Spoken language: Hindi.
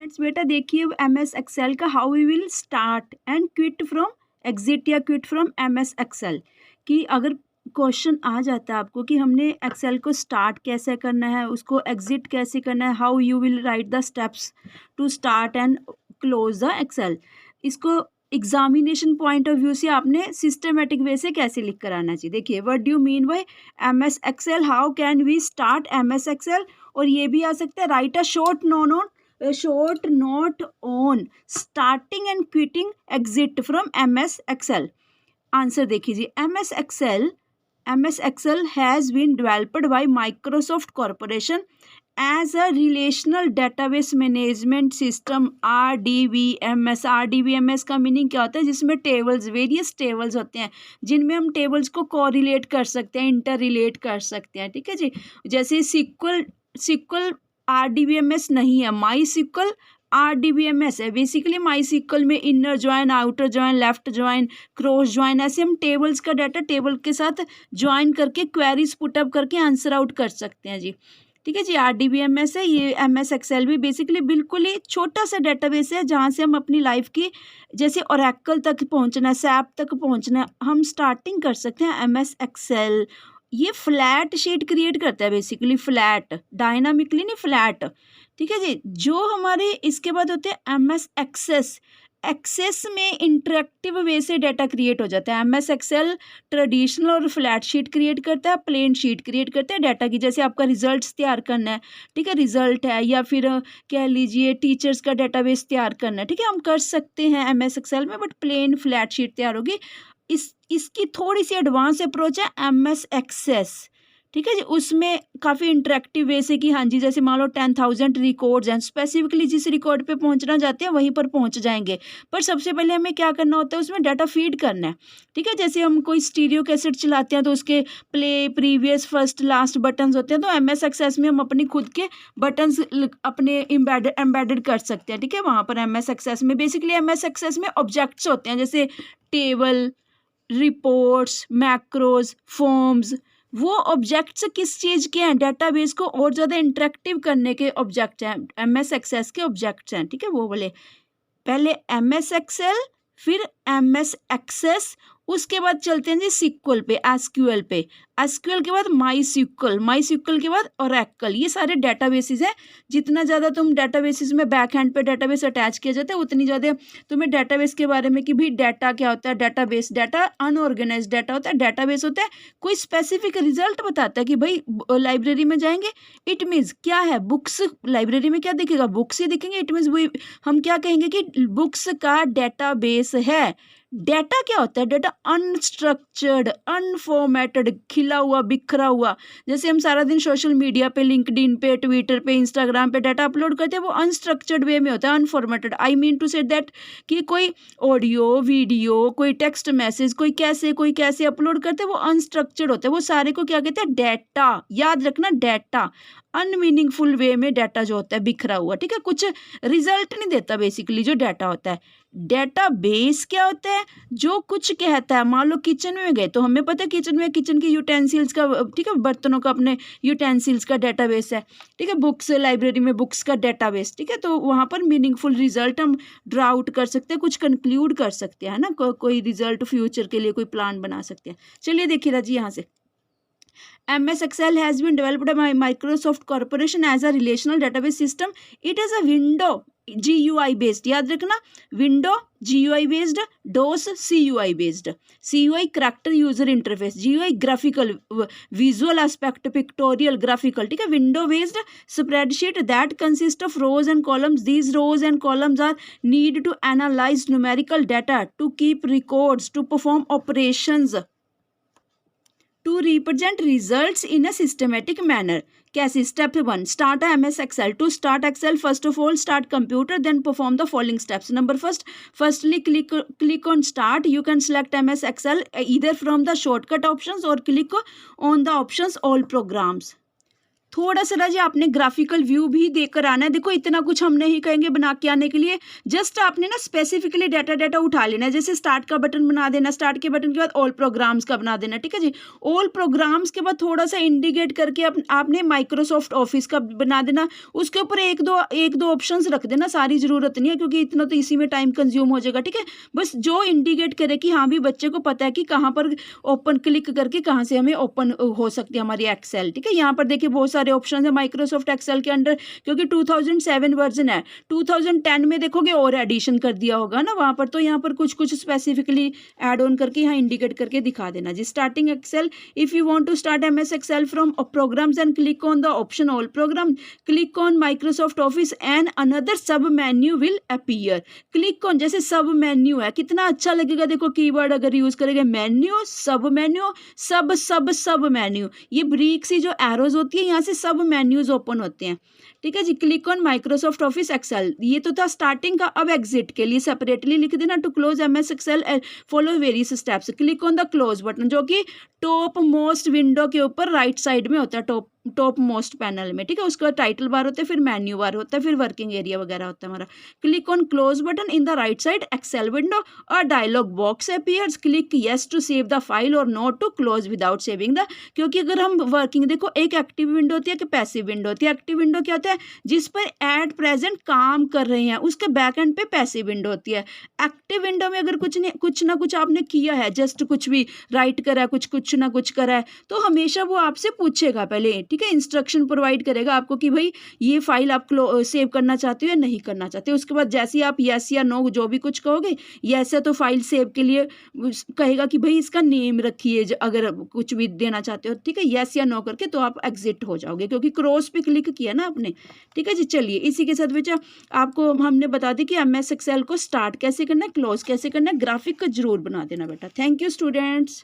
फ्रेंड्स बेटा देखिए MS एक्सेल का how we will start and quit from exit या क्विट फ्रॉम MS एक्सेल कि अगर क्वेश्चन आ जाता है आपको कि हमने एक्सेल को स्टार्ट कैसे करना है, उसको एग्जिट कैसे करना है, how you will write the steps to start and close the Excel. इसको एग्जामिनेशन पॉइंट ऑफ व्यू से आपने सिस्टमेटिक वे से कैसे लिख कर आना चाहिए। देखिए what do you mean by MS Excel, how can we start MS Excel. और ये भी आ सकता है write a short note on starting and quitting exit from MS Excel। Answer देखिए MS Excel has been developed by Microsoft Corporation as a relational database management system RDBMS। RDBMS का मीनिंग क्या होता है, जिसमें टेबल्स वेरियस टेबल्स होते हैं जिनमें हम टेबल्स को कोरिलेट कर सकते हैं, इंटर रिलेट कर सकते हैं। ठीक है जी, जैसे सिक्वल RDBMS नहीं है, माई सिक्वल RDBMS है। बेसिकली माई सिक्वल में inner join, outer join, left join, cross join, ऐसे हम टेबल्स का डाटा टेबल के साथ ज्वाइन करके क्वेरीज पुटअप करके आंसर आउट कर सकते हैं जी। ठीक है जी, RDBMS है ये। MS एक्सेल भी बेसिकली बिल्कुल ही छोटा सा डेटाबेस है जहाँ से हम अपनी लाइफ की जैसे ओरेकल तक पहुँचना है, सैप तक पहुँचना है, हम स्टार्टिंग कर सकते हैं MS एक्सेल। ये फ्लैट शीट क्रिएट करता है, बेसिकली फ्लैट, डायनामिकली नहीं, फ्लैट। ठीक है जी, जो हमारे इसके बाद होते हैं MS एक्सेस में इंटरेक्टिव वे से डाटा क्रिएट हो जाता है। MS एक्सेल ट्रेडिशनल और फ्लैट शीट क्रिएट करता है, प्लेन शीट क्रिएट करता है डाटा की। जैसे आपका रिजल्ट्स तैयार करना है, ठीक है, रिजल्ट है, या फिर कह लीजिए टीचर्स का डाटाबेस तैयार करना है, ठीक है, हम कर सकते हैं MS एक्सेल में, बट प्लेन फ्लैट शीट तैयार होगी। इसकी थोड़ी सी एडवांस अप्रोच है MS एक्सेस। ठीक है जी, उसमें काफ़ी इंटरेक्टिव वे से कि हाँ जी, जैसे मान लो 10,000 रिकॉर्ड्स हैं, स्पेसिफिकली जिस रिकॉर्ड पे पहुंचना चाहते हैं वहीं पर पहुंच जाएंगे। पर सबसे पहले हमें क्या करना होता है, उसमें डाटा फीड करना है। ठीक है, जैसे हम कोई स्टीरियो कैसेट चलाते हैं तो उसके play, previous, first, last buttons होते हैं, तो MS एक्सेस में हम अपनी खुद के बटन्स अपने एम्बेडेड कर सकते हैं। ठीक है, वहाँ पर MS एक्सेस में बेसिकली MS एक्सेस में ऑब्जेक्ट्स होते हैं, जैसे टेबल, रिपोर्ट्स, मैक्रोज, फॉर्म्स। वो ऑब्जेक्ट्स किस चीज़ के हैं, डेटाबेस को और ज़्यादा इंटरेक्टिव करने के ऑब्जेक्ट हैं, MS एक्सेस के ऑब्जेक्ट्स हैं। ठीक है, वो बोले पहले MS एक्सेल, फिर MS एक्सेस, उसके बाद चलते हैं जी सिक्वल पे, SQL पे, SQL के बाद माई सिक्वल के बाद ओरेकल। ये सारे डेटाबेसेस हैं। जितना ज़्यादा तुम डेटाबेसेस में बैक हैंड पे डेटाबेस अटैच किया जाता है, उतनी ज़्यादा तुम्हें डेटाबेस के बारे में कि भाई डाटा क्या होता है। डेटाबेस, डाटा अनऑर्गेनाइज डाटा होता है, डेटाबेस होता है कोई स्पेसिफिक रिजल्ट बताता है कि भाई लाइब्रेरी में जाएंगे, इट मीन्स क्या है, बुक्स, लाइब्रेरी में क्या दिखेगा, बुक्स ही दिखेंगे, इट मीन्स वही हम क्या कहेंगे कि बुक्स का डेटाबेस है। डाटा क्या होता है, डाटा अनस्ट्रक्चर्ड, अनफॉर्मेटेड, खिला हुआ, बिखरा हुआ। जैसे हम सारा दिन सोशल मीडिया पे, लिंक्डइन पे, ट्विटर पे, इंस्टाग्राम पे डाटा अपलोड करते हैं, वो अनस्ट्रक्चर्ड वे में होता है, unformatted. I mean to say that कि कोई ऑडियो, वीडियो, कोई टेक्स्ट मैसेज, कोई कैसे अपलोड करते हैं, वो अनस्ट्रक्चर्ड होता है। वो सारे को क्या कहते हैं, डाटा। याद रखना, डाटा अनमीनिंगफुल वे में डाटा जो होता है बिखरा हुआ। ठीक है, कुछ रिजल्ट नहीं देता बेसिकली जो डाटा होता है। डाटा बेस क्या होता है, जो कुछ कहता है। मान लो किचन में गए तो हमें पता है किचन में किचन के यूटेंसिल्स का, ठीक है, बर्तनों का, अपने यूटेंसिल्स का डाटाबेस है। ठीक है, बुक्स, लाइब्रेरी में बुक्स का डाटाबेस। ठीक है, तो वहाँ पर मीनिंगफुल रिजल्ट हम ड्रा आउट कर सकते हैं, कुछ कंक्लूड कर सकते हैं ना, कोई रिजल्ट फ्यूचर के लिए कोई प्लान बना सकते हैं। चलिए देखिए राजी, यहाँ से MS Excel has been developed by Microsoft Corporation as a relational database system. It is a window GUI based. याद रखना, window GUI based, DOS CUI based. CUI character user interface, GUI graphical, visual aspect, pictorial, graphical. ठीक है, window based spreadsheet that consist of rows and columns. These rows and columns are need to analyze numerical data, to keep records, to perform operations, to represent results in a systematic manner. कैसे, step 1, start MS Excel. To start Excel, first of all start computer, then perform the following steps. Number firstly click on start. You can select MS Excel either from the shortcut options or click on the options all programs. थोड़ा सा राजा आपने ग्राफिकल व्यू भी देकर आना है। देखो इतना कुछ हम नहीं कहेंगे बना के आने के लिए, जस्ट आपने ना स्पेसिफिकली डाटा उठा लेना है। जैसे स्टार्ट का बटन बना देना, स्टार्ट के बटन के बाद ऑल प्रोग्राम्स का बना देना, ठीक है जी। ऑल प्रोग्राम्स के बाद थोड़ा सा इंडिकेट करके आपने माइक्रोसॉफ्ट ऑफिस का बना देना। उसके ऊपर एक दो ऑप्शंस रख देना, सारी जरूरत नहीं है क्योंकि इतना तो इसी में टाइम कंज्यूम हो जाएगा, ठीक है। बस जो इंडिकेट करे कि हाँ भी बच्चे को पता है कि कहाँ पर ओपन क्लिक करके कहाँ से हमें ओपन हो सकती है हमारी एक्सेल, ठीक है। यहाँ पर देखिए बहुत सारे ऑप्शन है माइक्रोसॉफ्ट एक्सेल के अंडर, क्योंकि 2007 वर्जन है। 2010 में देखोगे और एडिशन कर दिया होगा ना वहाँ पर, तो यहाँ पर कुछ कुछ स्पेसिफिकली ऐड ऑन करके यहाँ इंडिकेट करके दिखा देना जी। Starting Excel, if you want to start MS Excel from programs and click on the option all program, click on Microsoft Office and another submenu will appear. Click on, जैसे सब मेन्यू है, कितना अच्छा लगेगा देखो कीवर्ड अगर यूज करेंगे, मेन्यू, सब मेन्यू, सब मेन्यू, ये ब्रीक सी जो एरोज होती है यहाँ से सब मेन्यूज ओपन होते हैं, ठीक है जी। Click on Microsoft Office Excel, ये तो था स्टार्टिंग का। अब एग्जिट के लिए सेपरेटली लिख देना, to close MS Excel follow various steps, click on the close button, जो कि टॉप मोस्ट विंडो के ऊपर राइट साइड में होता है, टॉप मोस्ट पैनल में, ठीक है। उसका टाइटल बार होता है, फिर मेन्यू बार होता है, फिर वर्किंग एरिया वगैरह होता है हमारा। Click on close button in the right side Excel window, a dialog box appears, click yes to save the file और no to close without saving the. क्योंकि अगर हम वर्किंग, देखो एक एक्टिव विंडो होती है कि पैसिव विंडो होती है। एक्टिव विंडो क्या होता है, जिस पर एट प्रेजेंट काम कर रहे हैं, उसके बैक एंड पे पैसिव विंडो होती है। एक्टिव विंडो में अगर कुछ ना कुछ आपने किया है, जस्ट कुछ भी राइट करा है, कुछ ना कुछ करा है, तो हमेशा वो आपसे पूछेगा पहले, ठीक है। इंस्ट्रक्शन प्रोवाइड करेगा आपको कि भाई ये फाइल आप सेव करना चाहते हो या नहीं करना चाहते हो। उसके बाद जैसे ही आप यस या नो जो भी कुछ कहोगे, यस है तो फाइल सेव के लिए कहेगा कि भाई इसका नेम रखिए, अगर कुछ भी देना चाहते हो, ठीक है। यस या नो करके तो आप एग्जिट हो जाओगे, क्योंकि क्रॉस पे क्लिक किया ना आपने, ठीक है जी। चलिए इसी के साथ बच्चा आपको हमने बता दी कि एमएस एक्सेल को स्टार्ट कैसे करना है, क्लोज कैसे करना है, ग्राफिक का जरूर बना देना बेटा। Thank you students.